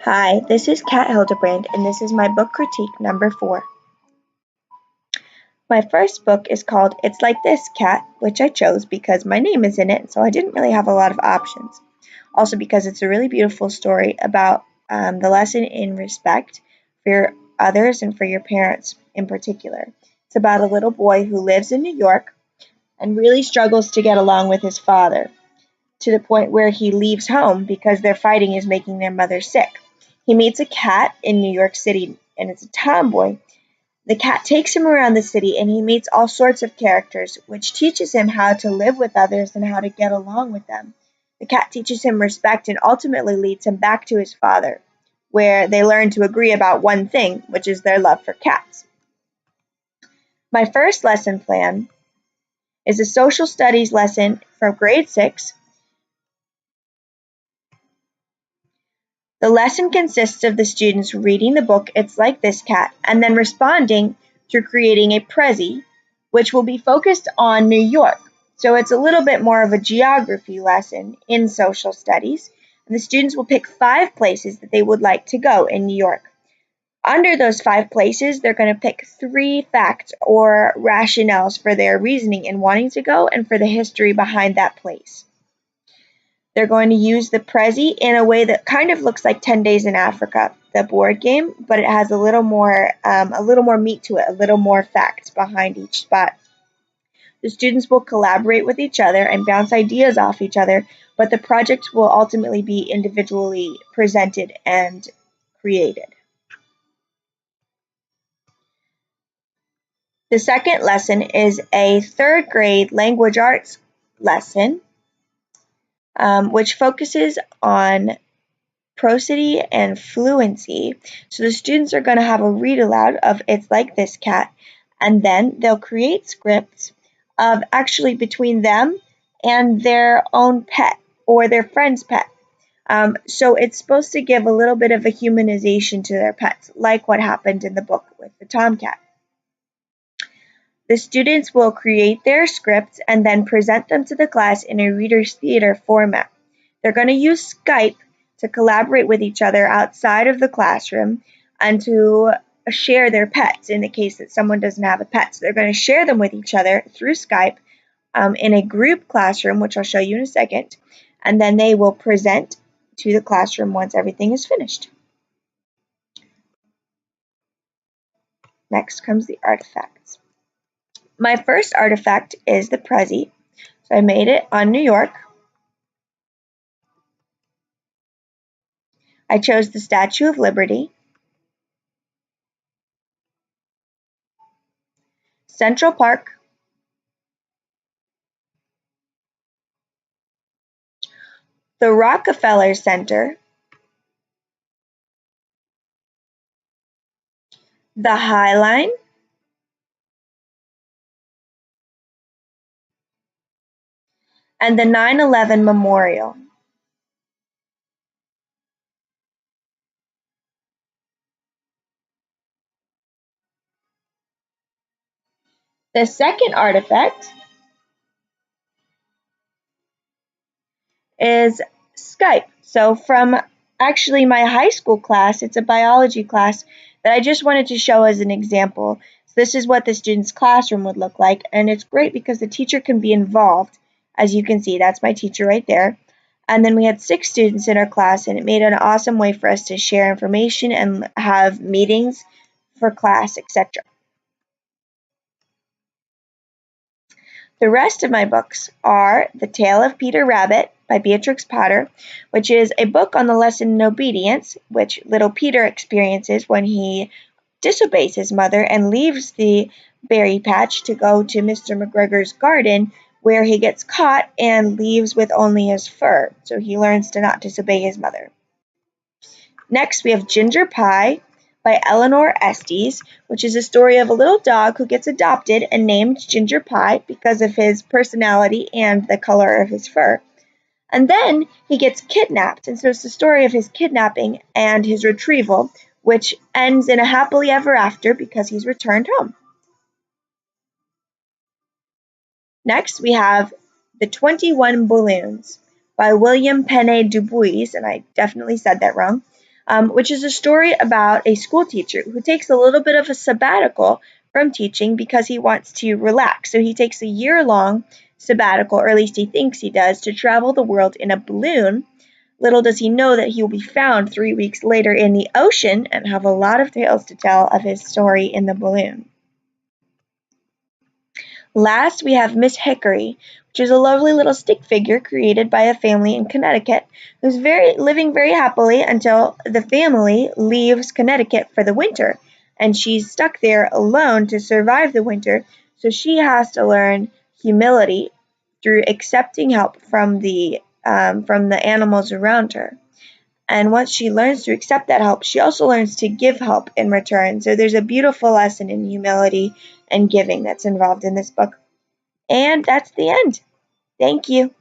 Hi, this is Kat Hildebrand, and this is my book critique number 4. My first book is called It's Like This, Kat, which I chose because my name is in it, so I didn't really have a lot of options. Also because it's a really beautiful story about the lesson in respect for others and for your parents in particular. It's about a little boy who lives in New York and really struggles to get along with his father, to the point where he leaves home because their fighting is making their mother sick. He meets a cat in New York City, and it's a tomboy. The cat takes him around the city, and he meets all sorts of characters, which teaches him how to live with others and how to get along with them. The cat teaches him respect and ultimately leads him back to his father, where they learn to agree about one thing, which is their love for cats. My first lesson plan is a social studies lesson from grade 6. The lesson consists of the students reading the book It's Like This, Cat, and then responding through creating a Prezi, which will be focused on New York. So it's a little bit more of a geography lesson in social studies, and the students will pick 5 places that they would like to go in New York. Under those 5 places, they're going to pick 3 facts or rationales for their reasoning in wanting to go and for the history behind that place. They're going to use the Prezi in a way that kind of looks like 10 Days in Africa, the board game, but it has a little more meat to it, a little more facts behind each spot. The students will collaborate with each other and bounce ideas off each other, but the project will ultimately be individually presented and created. The second lesson is a 3rd grade language arts lesson, which focuses on prosody and fluency. So the students are going to have a read aloud of It's Like This, Cat, and then they'll create scripts of actually between them and their own pet or their friend's pet. So it's supposed to give a little bit of a humanization to their pets, like what happened in the book with the tomcat. The students will create their scripts and then present them to the class in a reader's theater format. They're going to use Skype to collaborate with each other outside of the classroom and to share their pets in the case that someone doesn't have a pet. So they're going to share them with each other through Skype in a group classroom, which I'll show you in a second, and then they will present to the classroom once everything is finished. Next comes the artifacts. My first artifact is the Prezi. So I made it on New York. I chose the Statue of Liberty, Central Park, the Rockefeller Center, the High Line, and the 9/11 Memorial. The second artifact is Skype. So from actually my high school class, it's a biology class that I just wanted to show as an example. So this is what the student's classroom would look like, and it's great because the teacher can be involved. As you can see, that's my teacher right there. And then we had 6 students in our class, and it made an awesome way for us to share information and have meetings for class, etc. The rest of my books are The Tale of Peter Rabbit by Beatrix Potter, which is a book on the lesson in obedience, which little Peter experiences when he disobeys his mother and leaves the berry patch to go to Mr. McGregor's garden, where he gets caught and leaves with only his fur. So he learns to not disobey his mother. Next, we have Ginger Pie by Eleanor Estes, which is a story of a little dog who gets adopted and named Ginger Pie because of his personality and the color of his fur. And then he gets kidnapped, and so it's the story of his kidnapping and his retrieval, which ends in a happily ever after because he's returned home. Next, we have The 21 Balloons by William Penne Du Bois, and I definitely said that wrong. which is a story about a school teacher who takes a little bit of a sabbatical from teaching because he wants to relax. So he takes a year-long sabbatical, or at least he thinks he does, to travel the world in a balloon. Little does he know that he will be found 3 weeks later in the ocean and have a lot of tales to tell of his story in the balloon. Last, we have Miss Hickory, which is a lovely little stick figure created by a family in Connecticut who's living very happily until the family leaves Connecticut for the winter, and she's stuck there alone to survive the winter, so she has to learn humility through accepting help from the animals around her. And once she learns to accept that help, she also learns to give help in return. So there's a beautiful lesson in humility and giving that's involved in this book. And that's the end. Thank you.